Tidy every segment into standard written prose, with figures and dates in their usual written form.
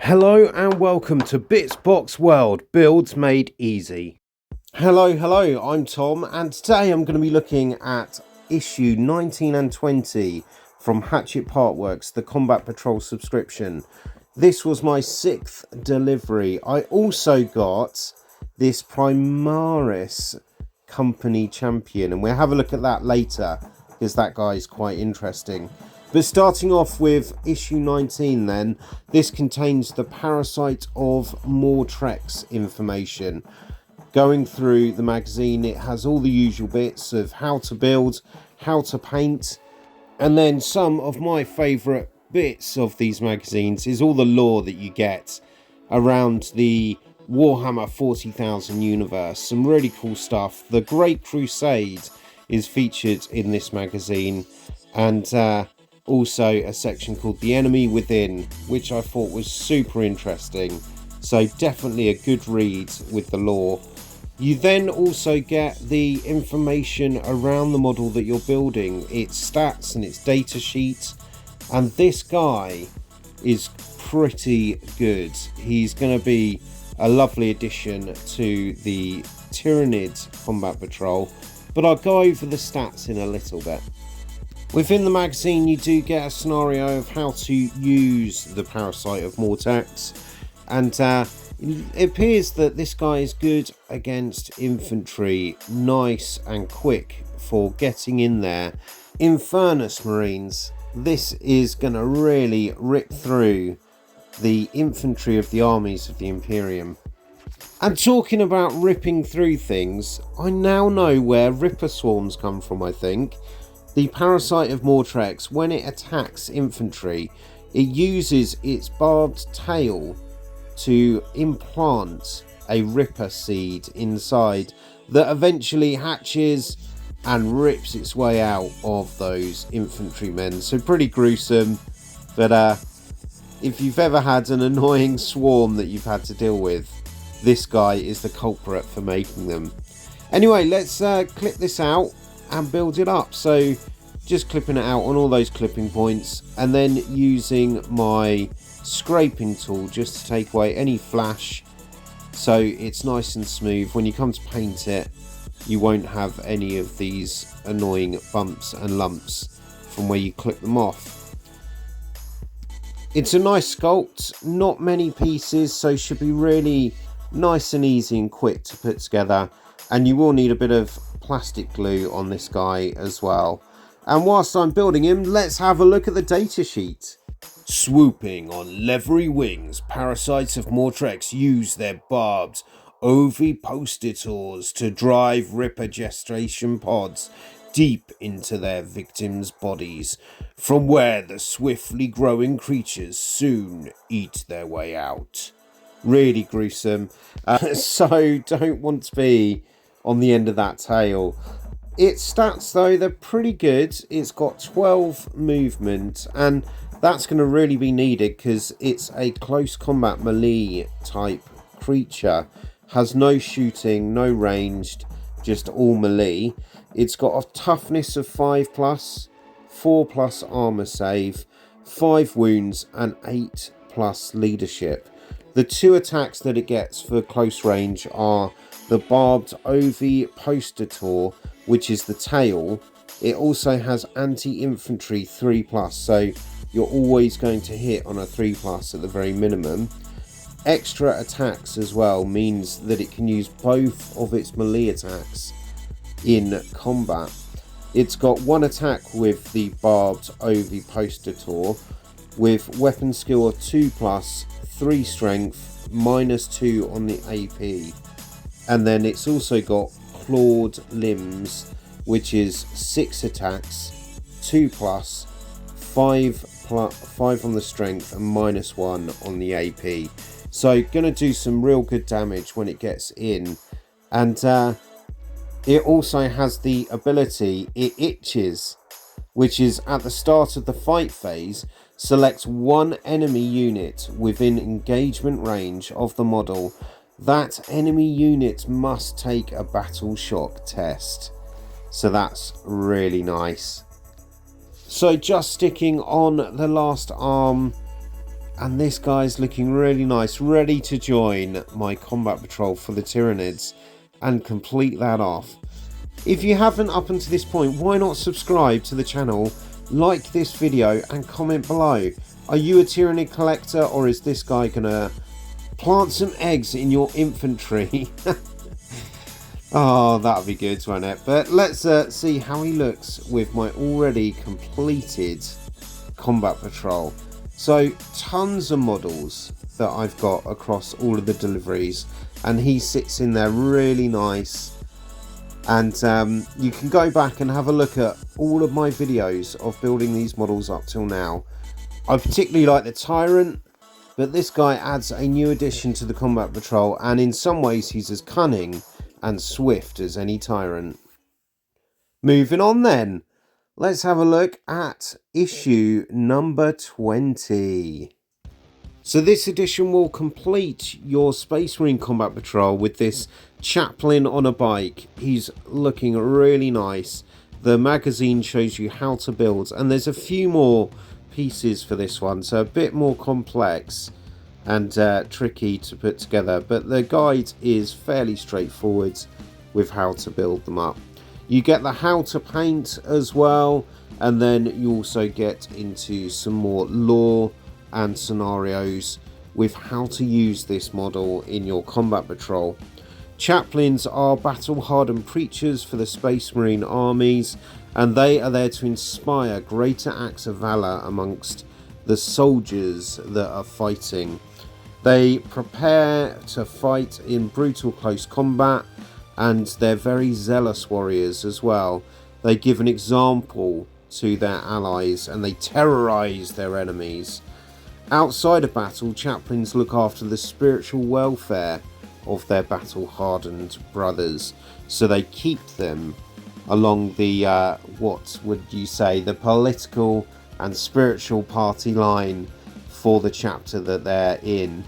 Hello and welcome to Bits Box World, Builds Made Easy. Hello, I'm Tom, and today I'm going to be looking at issue 19 and 20 from Hachette Partworks, the Combat Patrol subscription. This was my 6th delivery. I also got this Primaris Company Champion, and we'll have a look at that later because that guy is quite interesting. But starting off with issue 19 then, this contains the Parasite of Mortrex information. Going through the magazine, it has all the usual bits of how to build, how to paint, and then some of my favourite bits of these magazines is all the lore that you get around the Warhammer 40,000 universe. Some really cool stuff. The Great Crusade is featured in this magazine, and also a section called The Enemy Within, which I thought was super interesting. So definitely a good read with the lore. You then also get the information around the model that you're building, its stats and its data sheet. And this guy is pretty good. He's going to be a lovely addition to the Tyranids Combat Patrol, but I'll go over the stats in a little bit. Within the magazine, you do get a scenario of how to use the Parasite of Mortrex, and it appears that this guy is good against infantry, nice and quick for getting in there. Infernus Marines, this is going to really rip through the infantry of the armies of the Imperium. And talking about ripping through things, I now know where Ripper Swarms come from, I think. The Parasite of Mortrex, when it attacks infantry, it uses its barbed tail to implant a Ripper seed inside that eventually hatches and rips its way out of those infantrymen. So pretty gruesome, but if you've ever had an annoying swarm that you've had to deal with, this guy is the culprit for making them. Anyway, let's clip this out and build it up. So just clipping it out on all those clipping points, and then using my scraping tool just to take away any flash so it's nice and smooth. When you come to paint it, you won't have any of these annoying bumps and lumps from where you clip them off. It's a nice sculpt, not many pieces, so should be really nice and easy and quick to put together. And you will need a bit of plastic glue on this guy as well. And whilst I'm building him, let's have a look at the data sheet. Swooping on leathery wings, Parasites of Mortrex use their barbed ovipositors to drive Ripper gestation pods deep into their victims' bodies, from where the swiftly growing creatures soon eat their way out. Really gruesome, so don't want to be on the end of that tail. Its stats though, they're pretty good. It's got 12 movement, and that's going to really be needed because it's a close combat melee type creature. Has no shooting, no ranged, just all melee. It's got a toughness of 5+, 4+ armor save, 5 wounds, and 8+ leadership. The 2 attacks that it gets for close range are the barbed ovipositor, which is the tail. It also has anti-infantry 3+, so you're always going to hit on a 3+ at the very minimum. Extra attacks as well means that it can use both of its melee attacks in combat. It's got 1 attack with the barbed ovipositor with weapon skill of 2+, 3 strength, -2 on the AP. And then it's also got clawed limbs, which is 6 attacks, 2+, 5 on the strength, and -1 on the AP. So gonna do some real good damage when it gets in. And it also has the ability, it itches, which is at the start of the fight phase. Select 1 enemy unit within engagement range of the model. That enemy unit must take a battle shock test. So that's really nice. So just sticking on the last arm, And this guy's looking really nice, ready to join my combat patrol for the Tyranids and complete that off. If you haven't up until this point, why not subscribe to the channel, like this video and comment below. Are you a Tyranid collector, or is this guy gonna plant some eggs in your infantry? Oh, that'll be good, won't it? But let's see how he looks with my already completed combat patrol. So tons of models that I've got across all of the deliveries, and he sits in there really nice. And you can go back and have a look at all of my videos of building these models up till now. I particularly like the Tyrant, but this guy adds a new addition to the combat patrol, and in some ways he's as cunning and swift as any Tyrant. Moving on then, let's have a look at issue number 20. So this edition will complete your Space Marine combat patrol with this Chaplain on a bike. He's looking really nice. The magazine shows you how to build, and there's a few more pieces for this one, so a bit more complex and tricky to put together, but the guide is fairly straightforward with how to build them up. You get the how to paint as well, and then you also get into some more lore and scenarios with how to use this model in your combat patrol. Chaplains are battle hardened preachers for the Space Marine armies, and they are there to inspire greater acts of valor amongst the soldiers that are fighting. They prepare to fight in brutal close combat, and they're very zealous warriors as well. They give an example to their allies and they terrorize their enemies. Outside of battle, chaplains look after the spiritual welfare of their battle hardened brothers, so they keep them along the what would you say, the political and spiritual party line for the chapter that they're in.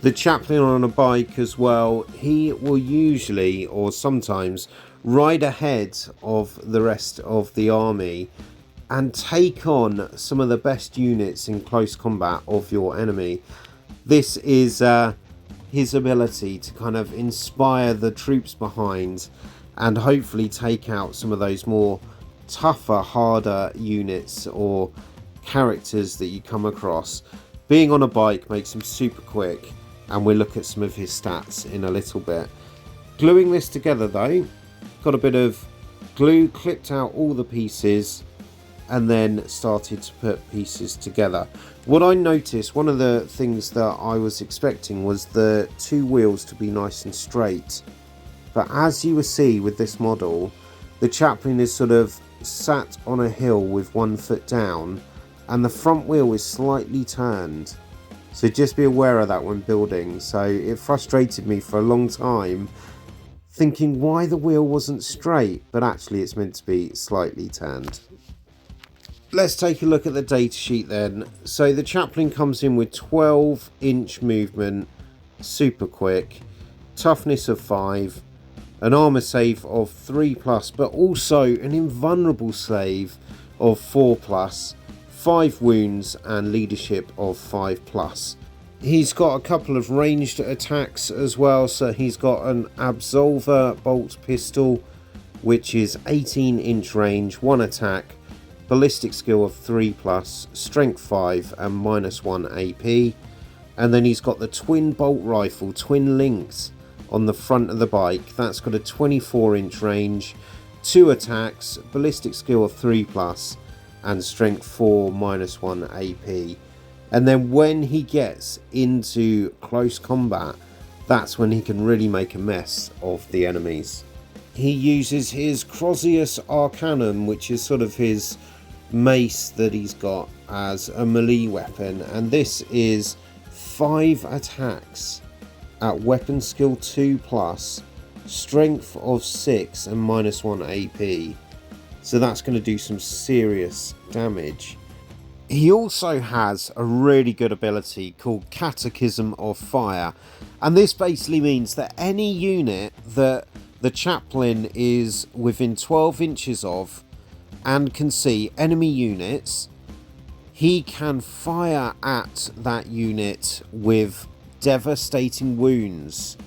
The chaplain on a bike as well, he will usually or sometimes ride ahead of the rest of the army and take on some of the best units in close combat of your enemy. This is his ability to kind of inspire the troops behind and hopefully take out some of those more tougher, harder units or characters that you come across. Being on a bike makes him super quick, and we'll look at some of his stats in a little bit. Gluing this together though, got a bit of glue, clipped out all the pieces and then started to put pieces together. What I noticed, one of the things that I was expecting was the two wheels to be nice and straight, but as you will see with this model, the chaplain is sort of sat on a hill with one foot down and the front wheel is slightly turned. So just be aware of that when building. So it frustrated me for a long time, thinking why the wheel wasn't straight, but actually it's meant to be slightly turned. Let's take a look at the datasheet then. So the chaplain comes in with 12-inch movement, super quick, toughness of 5, an armor save of 3+, but also an invulnerable save of 4+, 5 wounds and leadership of 5+. He's got a couple of ranged attacks as well, so he's got an absolver bolt pistol which is 18-inch range, 1 attack, ballistic skill of 3+, strength 5 and -1 AP. And then he's got the twin bolt rifle, twin linked, on the front of the bike. That's got a 24-inch range, 2 attacks, ballistic skill of 3+, and strength 4 -1 AP. And then when he gets into close combat, that's when he can really make a mess of the enemies. He uses his Crozius Arcanum, which is sort of his mace that he's got as a melee weapon, and this is 5 attacks at weapon skill 2+, strength of 6 and -1 AP. So that's going to do some serious damage. He also has a really good ability called Catechism of Fire, and this basically means that any unit that the chaplain is within 12 inches of and can see enemy units, he can fire at that unit with devastating wounds.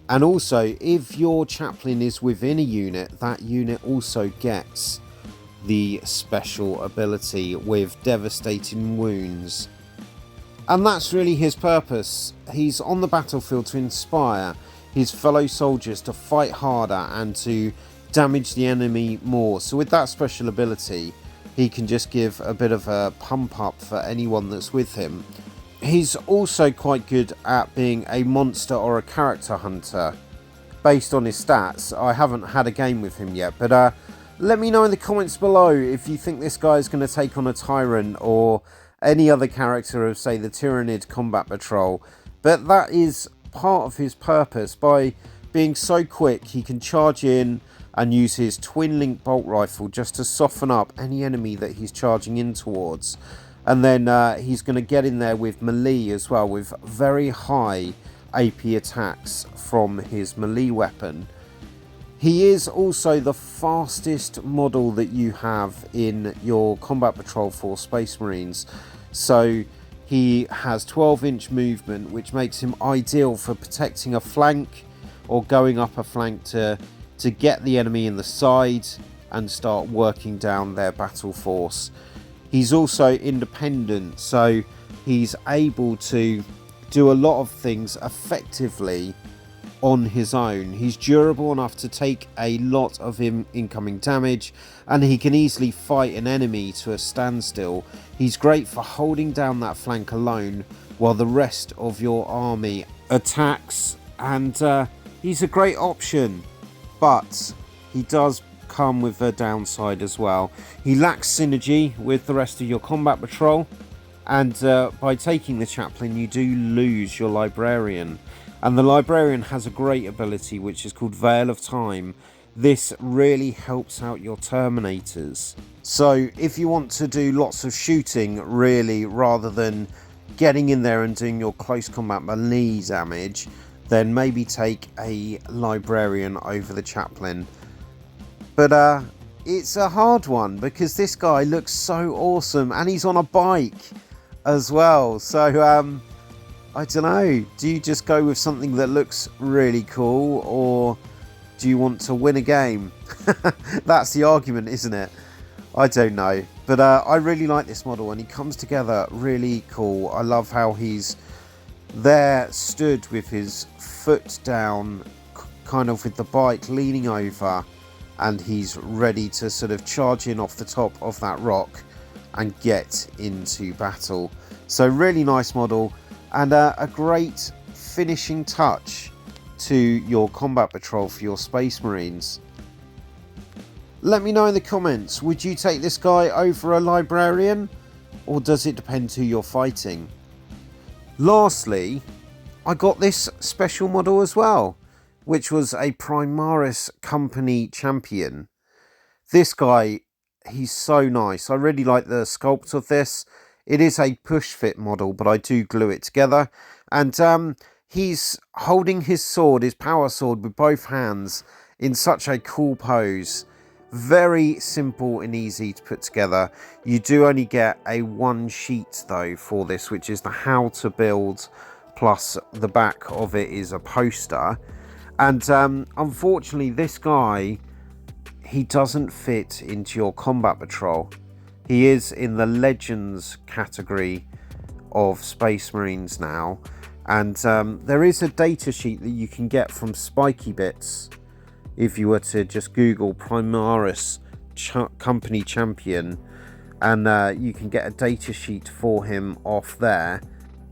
And also, if your chaplain is within a unit, that unit also gets the special ability with devastating wounds. And that's really his purpose. He's on the battlefield to inspire his fellow soldiers to fight harder and to damage the enemy more. So with that special ability, he can just give a bit of a pump up for anyone that's with him. He's also quite good at being a monster or a character hunter based on his stats. I haven't had a game with him yet, but let me know in the comments below if you think this guy is going to take on a Tyrant or any other character of, say, the Tyranid Combat Patrol. But that is part of his purpose. By being so quick, he can charge in and use his twin link bolt rifle just to soften up any enemy that he's charging in towards. And then he's going to get in there with melee as well, with very high AP attacks from his melee weapon. He is also the fastest model that you have in your Combat Patrol for Space Marines. So he has 12-inch movement, which makes him ideal for protecting a flank or going up a flank to get the enemy in the side and start working down their battle force. He's also independent, so he's able to do a lot of things effectively on his own. He's durable enough to take a lot of incoming damage, and he can easily fight an enemy to a standstill. He's great for holding down that flank alone while the rest of your army attacks, and he's a great option, but he does come with a downside as well. He lacks synergy with the rest of your Combat Patrol, and by taking the Chaplain you do lose your Librarian. And the Librarian has a great ability which is called Veil of Time. This really helps out your Terminators. So if you want to do lots of shooting, really, rather than getting in there and doing your close combat melee damage, then maybe take a Librarian over the Chaplain. But it's a hard one because this guy looks so awesome and he's on a bike as well. So I don't know, do you just go with something that looks really cool, or do you want to win a game? That's the argument, isn't it? I don't know, but I really like this model and he comes together really cool. I love how he's there stood with his foot down, kind of with the bike leaning over, and he's ready to sort of charge in off the top of that rock and get into battle. So really nice model, and a great finishing touch to your Combat Patrol for your Space Marines. Let me know in the comments, would you take this guy over a Librarian, or does it depend who you're fighting? Lastly, I got this special model as well, which was a Primaris Company Champion. This guy, he's so nice. I really like the sculpt of this. It is a push fit model, but I do glue it together. And he's holding his sword, his power sword, with both hands in such a cool pose. Very simple and easy to put together. You do only get a one sheet though for this, which is the how to build, plus the back of it is a poster. And unfortunately this guy, he doesn't fit into your Combat Patrol. He is in the Legends category of Space Marines now, and there is a data sheet that you can get from Spiky Bits if you were to just Google Primaris Company Champion, and you can get a data sheet for him off there.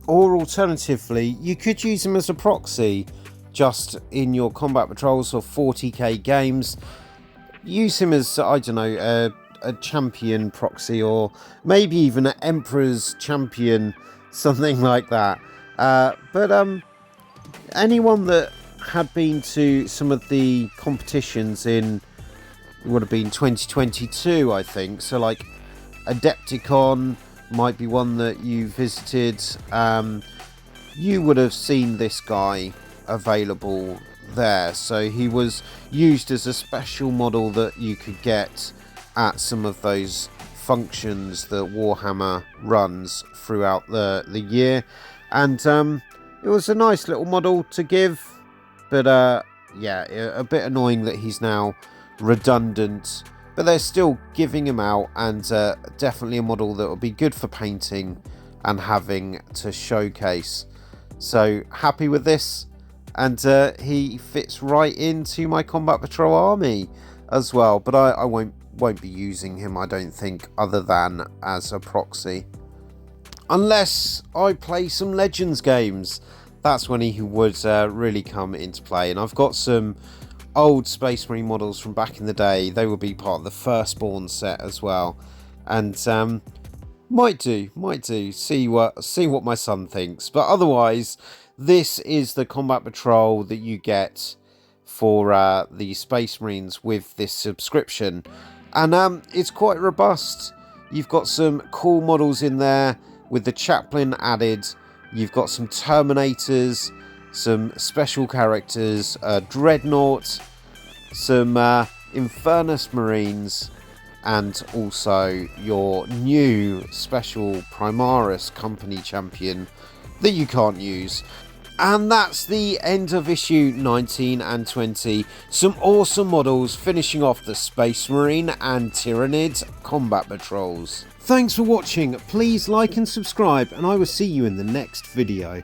Or alternatively, you could use him as a proxy just in your Combat Patrols or 40k games. Use him as, I don't know, a champion proxy, or maybe even an Emperor's champion, something like that. But anyone that had been to some of the competitions in, it would have been 2022, I think, so like Adepticon might be one that you visited, you would have seen this guy available there. So he was used as a special model that you could get at some of those functions that Warhammer runs throughout the year. And it was a nice little model to give, but yeah, a bit annoying that he's now redundant, but they're still giving him out, and definitely a model that will be good for painting and having to showcase. So happy with this, and he fits right into my Combat Patrol army as well, but I won't be using him, I don't think, other than as a proxy, unless I play some Legends games. That's when he would really come into play. And I've got some old Space Marine models from back in the day. They will be part of the Firstborn set as well, and might do. See what my son thinks. But otherwise, this is the Combat Patrol that you get for the Space Marines with this subscription, and it's quite robust. You've got some cool models in there with the Chaplain added. You've got some Terminators, some special characters, Dreadnought, some Infernus Marines, and also your new special Primaris Company Champion that you can't use. And that's the end of issue 19 and 20. Some awesome models finishing off the Space Marine and Tyranids Combat Patrols. Thanks for watching. Please like and subscribe, and I will see you in the next video.